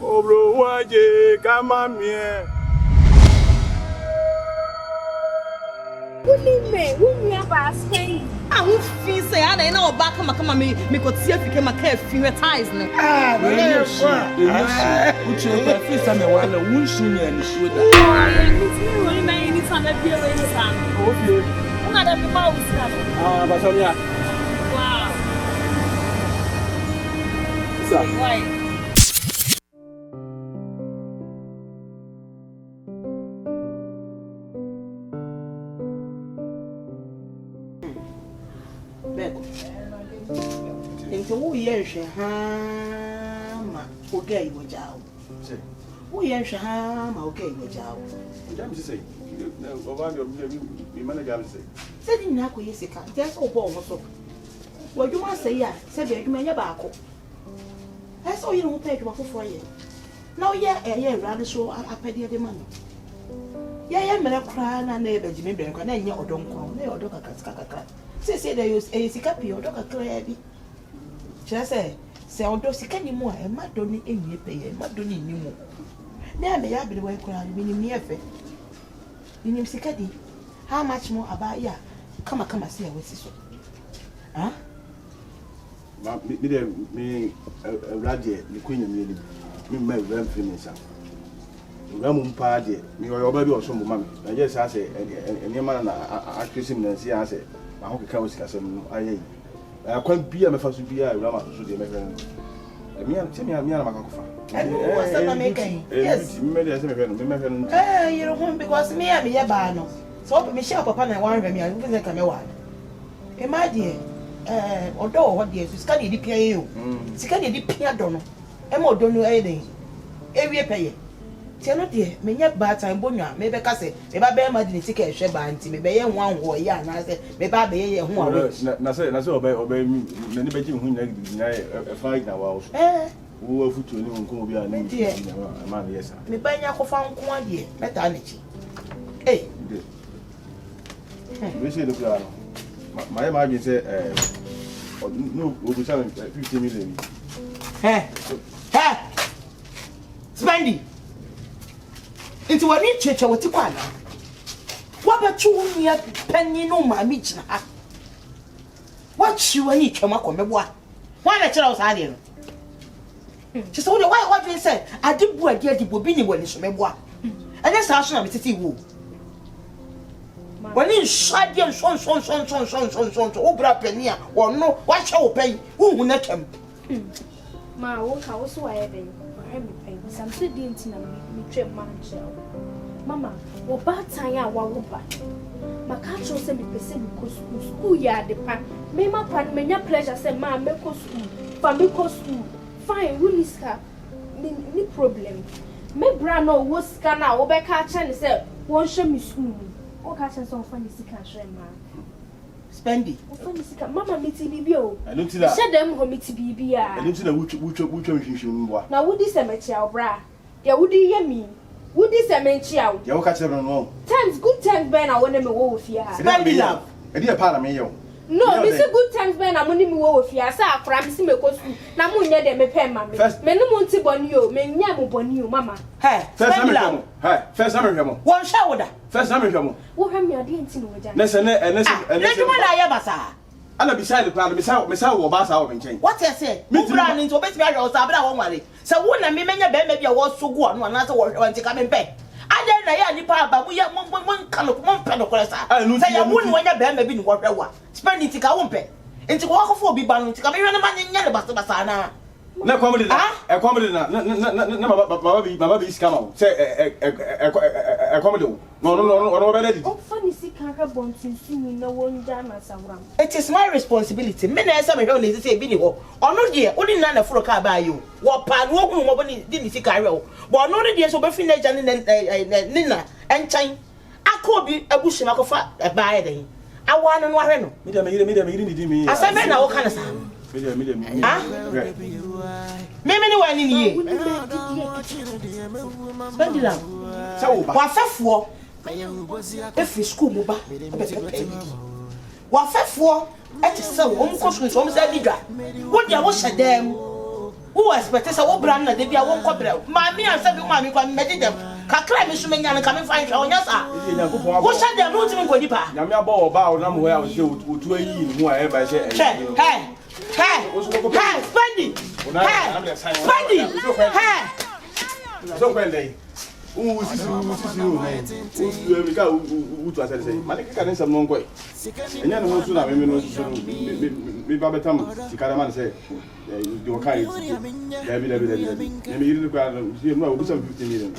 Oh, bro, waje, come on, me. Wouldn't you have asked me? I would feel say I don't know back come me could see if you came a care few times. Ah, yes. Which is the first time I want to wish you and shoot. Oh, only my any time that be away son. Okay. I'm not a mouse. Ah, but yeah. Wow. Sir. Why? Into who yes, ma, okay, with Jow. Who yes, ma, okay, with Jow. What say? Over your manager say. Said in Naco, yes, just open. What you must say, yeah, said you may have a that's all you don't pay to for you. Now, yeah, rather so I pay the money. Yeah, I'm a crying and neighbor, Jimmy Blank, and you don't call me or dog a cascaka. Say they use a sicapi or dog a crabby. Just say, although she can't more, and my donny in your pay, and my donny any more. Now may I be the way crying, meaning me a fair. You name Sicadi. How much more about ya? Come, see a whistle. Huh? Me, Radia, the Queen and me, my ram finish. Ramum party, me or baby or some mammy. I just I say, and your man, I kiss him and see, I say, I hope you can't discuss him. I can't be a first be a Rama to the American. Me and Timmy and Makafa. And what's that making? Yes, you don't want because me, I'm a bano. So, Michelle, Papa, and one of me, I think I'm a one. My dear, although what dear, Scotty did pay you. Scotty did pay a donor. Emma don't know anything. Every pay. Tell no dear, me yet bad time bonya, maybe Cassette, maybe I bear my ticket, Sheba, and maybe one or ya, and I said, maybe I be a one. That's all obey me, many betting who deny a fight now. Who will put to anyone who will be a man, yes. Me buy your found one year, maternity. Hey, we say the plan. My imagine say, no, we'll be selling 50 million. Hey, Spendy. Into a rich church or what? What about you near penny no my meat? What you need to make on me? Why not tell us I just only why what they said. I did what dear the bobini when it's me. And that's how I'm to see who. When you shot your son, Obra Penia, or no, what shall pay? Who will not come? My own house, why I didn't pay. Some didn't me trip man shell. Mama, what bad time I want back. My catch will send me person because school yard the pan. May my pan, may your pleasure say, ma, make school, family school. Fine, who is her? No problem. Me brano was scanner, or back catch and say, one show me school. Or catch and some funny sick and shame, man. Spendy. Mama, me TBO. I don't see that. Said them home TBB. I don't see the which now, would this cemetery, bra? Yeah, would you hear me? Would this cemetery out? You catch them wrong. Times, good times, Ben, I want them to go with you. Spendy love. A dear part of me, yo. No, this is good times, Ben, I want them to go with you. I saw a crime, see me go to Namunia, they may pay mammy. First, Menumonti Bonio, Menyamu Bonio, Mamma. Hey, first time, hey, first time, one shower. First time, what have you didn't know? Listen, and let's do what I ever saw. I'm beside the plan, Miss Hour and change. What I say? Me run into a bit of a sabra one. So when I mean, maybe I was so good, one other one to come and pay. I don't know, but we have one kind of one pen of course. I wouldn't want your band maybe what I want. Spend it to go pay. And to walk for be bound to come in and money in Yellow. No comedy, a comedy, my baby's come out. Say a comedy. No, funny sick carbon to see me no one done as around. It is my responsibility. Many some only say Binny or no dear, only none for a car by you. What part walking over didn't see Cairo. But no dear so befinage and Nina and Chine. I could be a bush a buy day. I want and warren. Me. I said, now what kind of sound? Maybe one in here. Spend it out. So, what for? If we school move back, what for? At so, almost with almost a leader. What you was a damn? Who expects a brand that they be a one copper? Mammy and said, Mammy, come met them. Kakra me sume nyane ka me fa nhwe onya sa wo sha dem no timi nkodi pa nyame abo oba o na mo ya o se otu ayi ni mu a e ba se hey spending so kwende sisi o na mi ka u tu asere se mane ka ne sam no nkoi enya ne ho su na me no su mi ba betam sikara man se do kai ya bi me yiri ko an si no o busam 50 million.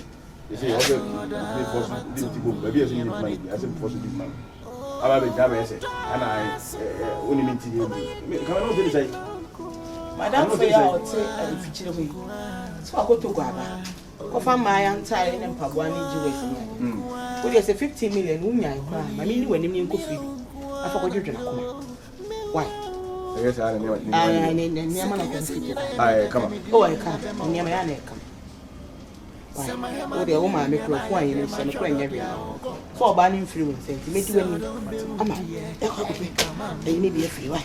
You see, also, we force this to go. Maybe I see money. I say force this money. I will have a say, and I only mean to you. Can I not say this? Madam, for your say, me. So I go to Guaba. Go find my entire in Pabwani Jewish. Well, yes, 50 million. I mean, when you go free, I forgot you to come. Why? Yes, I know. I come on. Oh, I come. Near my come. Oh, the woman make a point in some friend every hour. For ban influence, and to make you any. They may be a free one.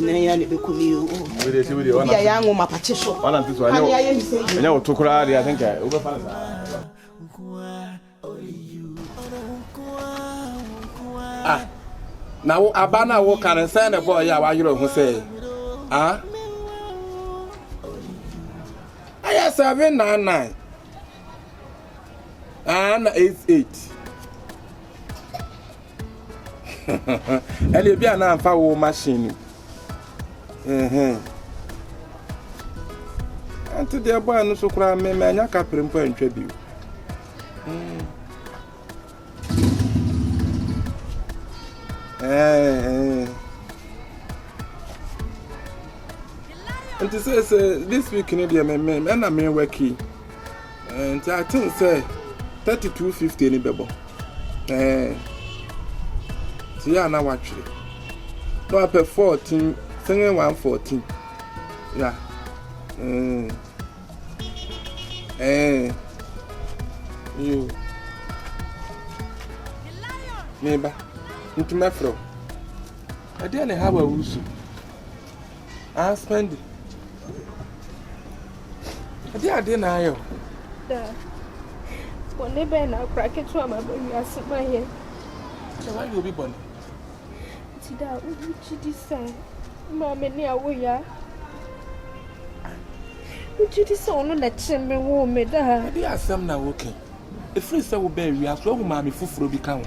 Nay, be cool you. With a young woman, Patricia. One of this one, I know to cry. I think I overfall. Now, Abana walk and send a boy. Why you don't say, ah? I have 799 and 88. And you be an unfound machine. And to their boy, no so cry, me, man, I can't put in tribute. And to say, this week Canadian men, and I'm working. And I think, say, 32.50 in Bebo. So, yeah, now watch it. No, I pay 14, singing 114. Yeah. You. Neighbor, into my fro. I didn't have a wusu. I spend it. I didn't know. When they been out, crack it to my baby, I sit my head. So, why you be born? Tida, what you decide? Mamma, near we are. Would you disown on that chamber woman? There are some now working. The first I will bury, we are so mammy for become.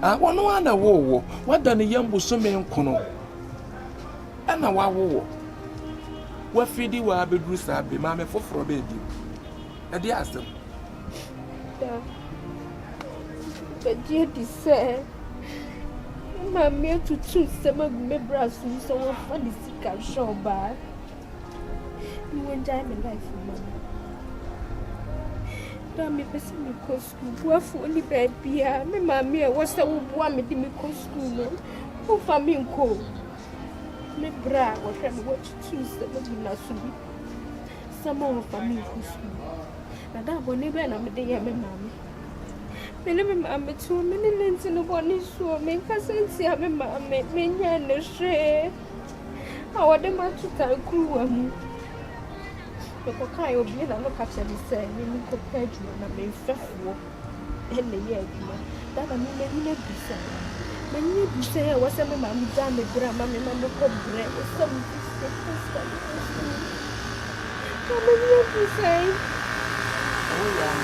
I want wonder war. What done a young Busome and Kono? And a war. What feed you are bedroom, be mammy for a baby. And they asked them. But dear, decide. Mamma to choose some of my brothers, so funny sick and show bad. You enjoy my life, Mamma. Damn me, person, because school, what for only baby, my mamma was the one with me call school. Who for me call? My bra, what I'm what to choose that would be not to be. Some more for me for school. Now that will never and I'm a day, my mamma. I'm too many lens in the one is so make us see a mamma, make me and a share. How are the much to tell crew? The cocaine will be another capture the same, meaning compared to an amazing war. And the year, that I mean, maybe be said. When you say, was a mamma done the drama, mamma got bread with some how many of you say? Oh, yeah.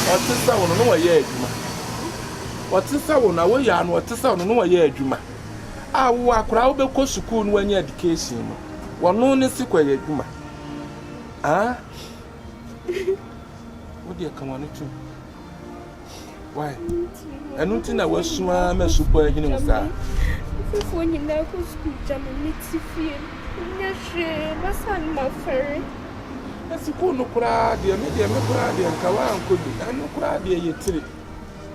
What is that one? No, yeah, what is that one? Away, and what is that one? No, yeah, Juma. I walk around the school when your education. One no necessary, Juma. Ah, what do you come on it? Why? I don't think I was swam a super, you know, sir. When you now go school, Germany, yes, my son, my ferry. As you could no crowd, dear, media, no crowd, and Kawan could be, and no crowd, dear, you tell it.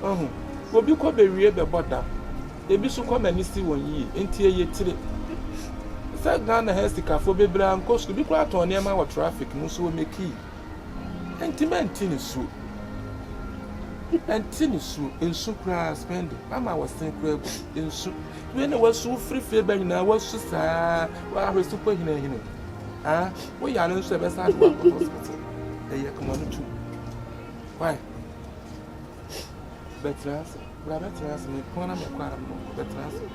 Oh, will be called a real butter. They be so come and see 1 year, until you tell it. That Ghana has the cafe, baby, and cost to be quiet on near my traffic, no so make key. And Timantin is so. And Tinisu in Supra spending. Mama was saying, in soup. When I was so free, baby, I was so sad. Well, I was super here. Ah, we are not so best at the hospital. They are coming to. Why? Better answer. Better answer me. Corner me, quite a more. Better answer.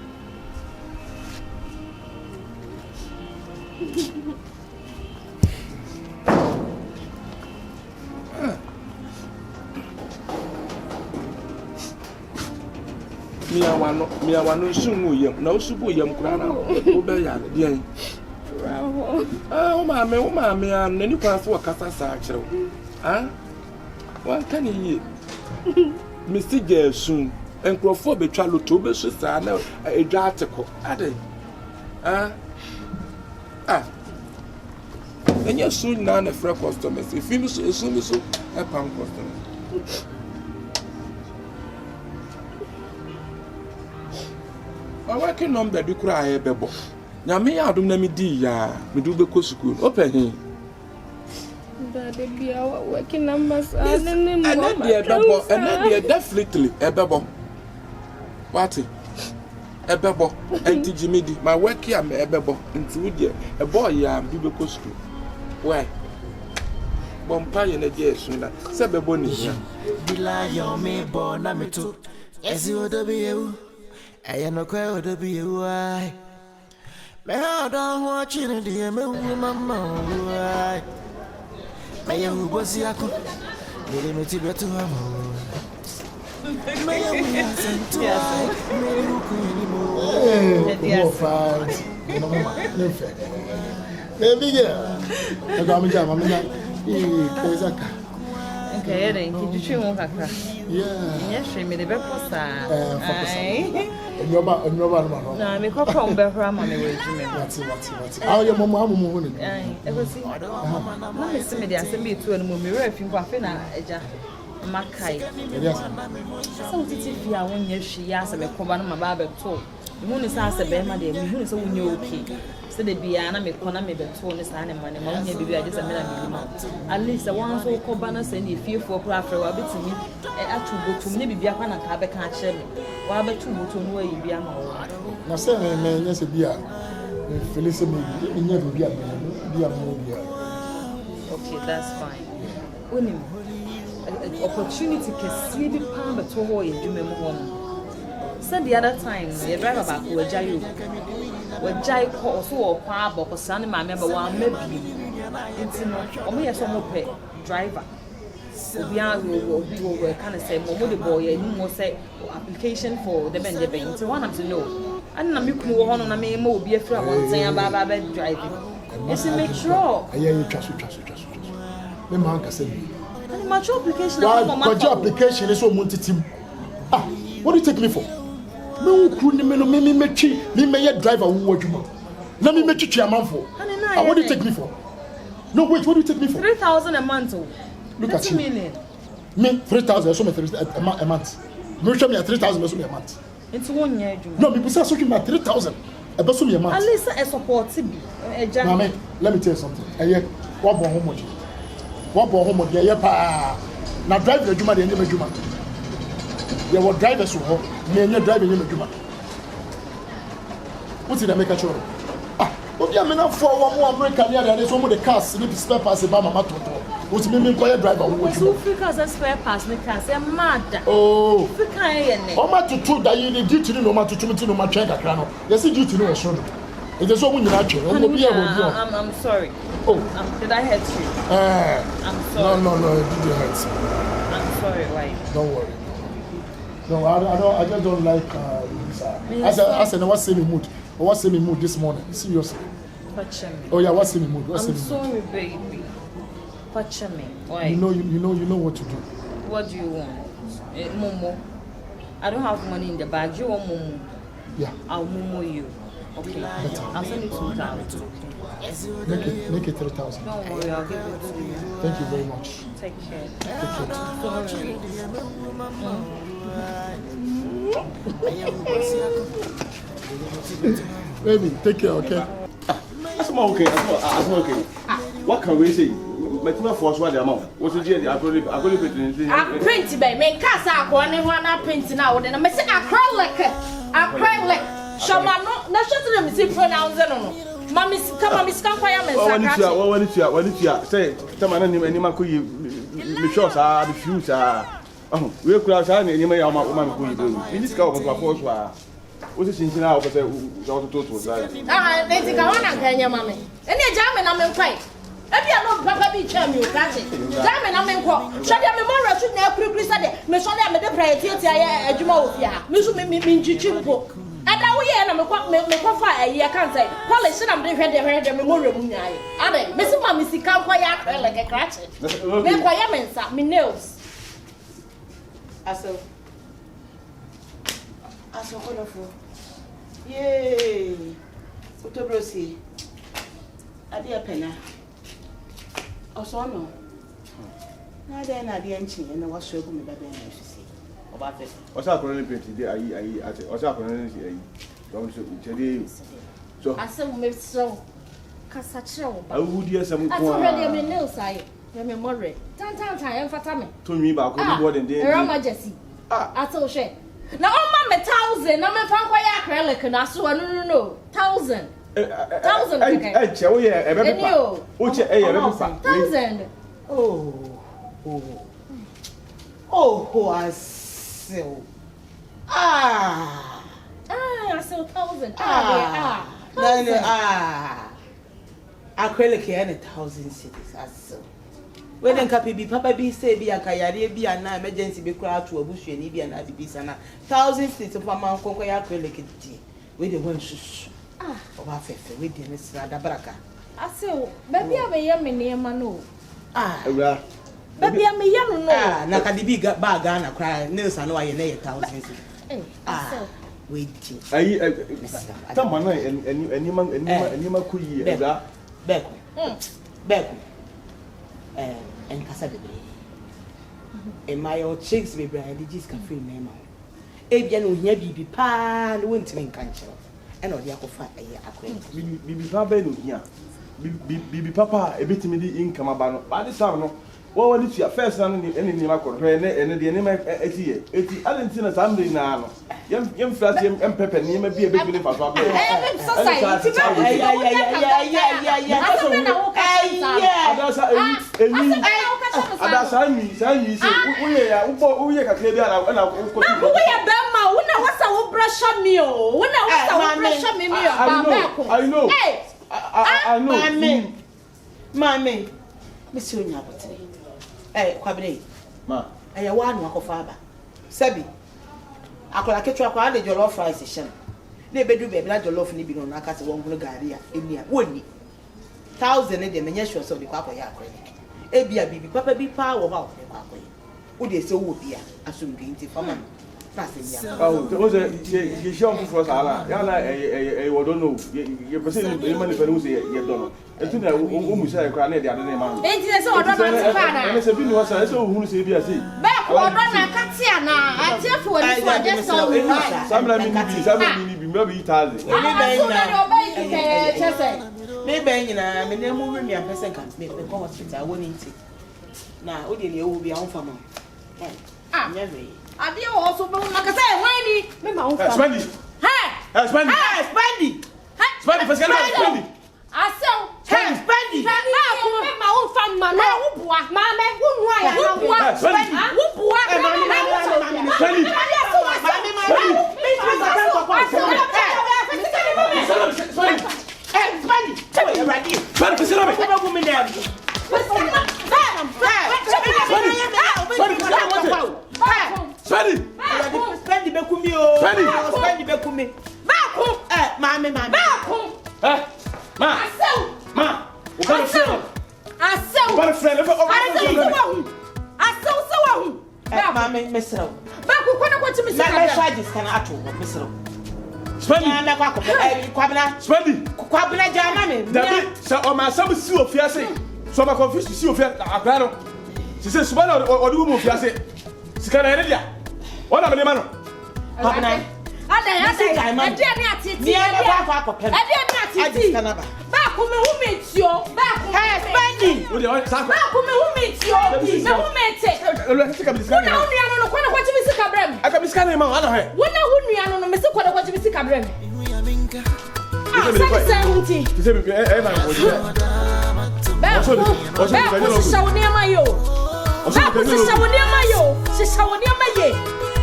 Me, I want no soon. No super young crown. Obey ya, oh, mammy, I'm any class for Casa. Ah, one can you Mr. Gay soon and Crawford be Charlotte to sister. I know a article. Ah, and you're soon none of fresh customers. If you soon so a pound customer. I working on the cry a bebo. Now, me, I don't know me, dear. Me do the school. Open him. Daddy, our working numbers are And then definitely a bebo. What? A bebo. And Jimmy, my work here, a bebo. Into a boy, yeah, do the school. Why? Bompire in a year sooner. Sababoni here. Dila yo me bona me too. Yes, you would be you. I am no crowd to be you. I don't watch it in the mama. May you was Yaku. Let me tell you to her. May you send to Okay, then did you want to? Yes, she made a bit for no, I'm a couple of Bernice. How your mama moving? I was see. Let me see me there. Send me to a movie. If you want to, Makai. So, if you are 1 year, she asked me, come on, my barber told. The moon is asked a Berma, the moon is only okay. So the Biana may corner me the tone is animal, and one year be just a minute. At least the ones who call banners and if you for craft for a bit to me, and to go to maybe be a pan and have a can't share me. Why but to go to where you be a man? Now, say, man, yes, a beer. Felicity, you never be a movie. Okay, that's fine. When opportunity can see the palm but to hold you do home. Said the other time, the driver back will Jayu. When Jai calls or Pab or Son, my member one maybe. It's not only a summer pay driver. We are we kind of say, Momo the boy, and you must say application for the bend the bank. So one of to know. And I'm looking on a memo be a friend one saying about driving. Yes, make sure. I hear you trust. The man can say, much application. Why, application is so multi-team. Ah, what do you take me for? No, me may driver who would you know. Let me make you a man for. What do you take me for? No, wait, what do you take me for? 3,000 a month. Look at you. Million. Me, 3,000, so a month. Me, show me a 3,000 a month. It's 1 year. No, me, besides, so me 3,000 a person a month. At least a support. Let me tell you something. What born home? Now drive the Juma, the end of the Juma. There were drivers who were driving in the Juma. What's it that make a show? But you are not for one more American year, and there's one of the cars, sleep spare pass about my motor. What's me quiet driver? Who because a spare pass, the cars, a mad. Oh, how to two that you need duty no matter to no matter check a crano. Yes, you duty no show. It is so when you're actually. I'm sorry. Oh, did I hurt you? I'm sorry. No, it didn't hurt me. I'm sorry, why? Don't worry. No, I just don't like this. I said, what's semi mood? What's semi mood this morning? Seriously. Oh yeah, what's semi mood? I'm sorry, baby. Watch me. Why? You know what to do. What do you want? Momo. I don't have money in the bag. You want Momo? Yeah. I'll Momo you. Okay. Better. I'll send it 2,000. Make it 3,000. Don't worry, I'll give it to you. Thank you very much. Take care. Baby, take care, okay? That's okay. What can we say? but my force what the amount. What's the deal? I could print by me casa one and one print now. Then I say acrylic. Shamano, not just let me see pronounce it. Mammy, come on, Miss Campaya. What did you say? Someone any man could be sure, sir, the shoes are. Oh, we'll cross out any may amount of woman who do. In this cover, my force was. What is in our total? Ah, they think I want to tell your mammy. Any German, I'm in fight. If you are not Papa be charming, you catch it. German, I'm in quo. Shall you memorial to never quickly say, Miss Sonia, the prayer, a Jumo, Miss Mimchimpo. And now we are not fire, I can't say. Polish, I'm the memorial. Are they? Miss Mammy, see, can't quite like a cratch. Then why me nails. Aso wonderful. Yay. Otobrosi. Ade apena. Oso no. Na dey na dey nchi na waso egu me baba na sisi. Oba fe. Osa akọrọ paint dey ayi ate. Osa akọrọ ni ayi. Don so chede. So. Asem me so. Kasa chewo ba. Awu di asem ko. Aso ready me nails ayi. Me more. Tan em fata me. To mi ba ko ni board dey. Era majesty. Aso she. Now, on my 1,000, I'm a fan acrylic, and I saw no 1,000. 1,000. I tell you, every 1,000. Oh, I so. I saw 1,000. Acrylic and 1,000 cities. I saw. When then Papa be say be a kayari be an emergency be crowd to a bush and be an adibisana. 1,000 states of Mamma Conquer acrylic with the one shush. Of our faith with the Mr. Dabraka. I say, baby, I'm a yummy near Manu. Baby, I'm a young no. Nakadibi got bagana cry, nurse, I know I lay 1,000. Wait, someone and you man could back. And Casabe. And my old chicks be brand, it is cafe memo. Abian will never be pan, wintering cancer. And all the apple fat a year acquaintance. Bibi Papa, here. Bibi Papa, a bit me the income about by the summer. What is your first son and any name I could and the name at here? It's Allenton assembly now. Young flat and pepper, you may be a big living for Papa. That's I mean, we are I know. Mammy, Monsieur Nabote. Quabre, ma, I want one of Father. Sabi, I could like a truck on the jollof rice session. They better do better jollof and be on a cast of one Bulgaria in near 1,000 in the miniatures of the Papa Yakre. Ebia bibi papa bi pa wo ba wo kwakwe wo de se wo bia asomdwe nti fama passing ya o je show for sala ya na wo don't know you person ni man ni say ye don't know etu na o mu say kra na de ade na ma enti se wo don't know fa na ene se bi ni wo say se o hunu se bia say ba ko wo don't na katia na atiefo wo ni so just so samra mi ni bi me bi 1,000 ni ben na chese me ben nyina me na mu me ampese kan me go hospital woni nti na o de ne ewu bia on fama never ade o also be na ka say why ni me ma on fama spandi spandi for second spandi asew spandi na ko me ma on fama na wo bua ma me wo nu aya wo bua spandi wo bua spandi Kwabena jama me. Dabi, so o ma sam si ofiase. So ma confuse si ofia akra no. Si se suba na o du mu ofiase. Sika na ere dia. Wona me ne ma no. Kwabena. Ade ade. Ade ni atiti. Ni ade kwa akopem. Ade ni atiti. Ba come who meet you. Back. Hey, Benny. What do you want? Back come who meet you. Me who meet it. Let's take a biscuit. Una unu ya no kwa kwa chibisi kabrem. I can be scanning man, I know her. Una unu ya no me se kwa chibisi kabrem. Ah, say hunti. You say me eh na go there. Ba ko shisha woni ama yo. Ba ko shisha woni ama yo. Shisha woni ama ye.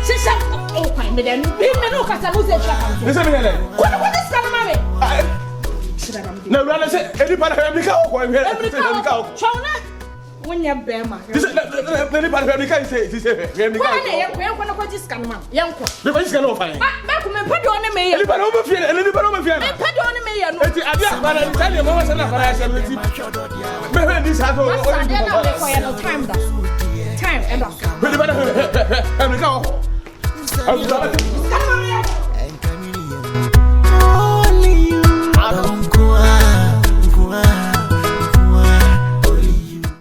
Shisha oh kwai me den. Bi me no kasa no se twa kan. You say me there. Kwa scan ma me. Na rana say any part of America ko here. America. Chona. Wonya bema. This any part of America say America. Kwa na yanko na kwa scan ma. Yanko. Me kwa scan no fine. Ba ko me pado ne me ye. Any part of me any part of me Me pado ne me ye no. Eti abia para tell you mama say na para say me ti. Me when this has all. Time and up. America.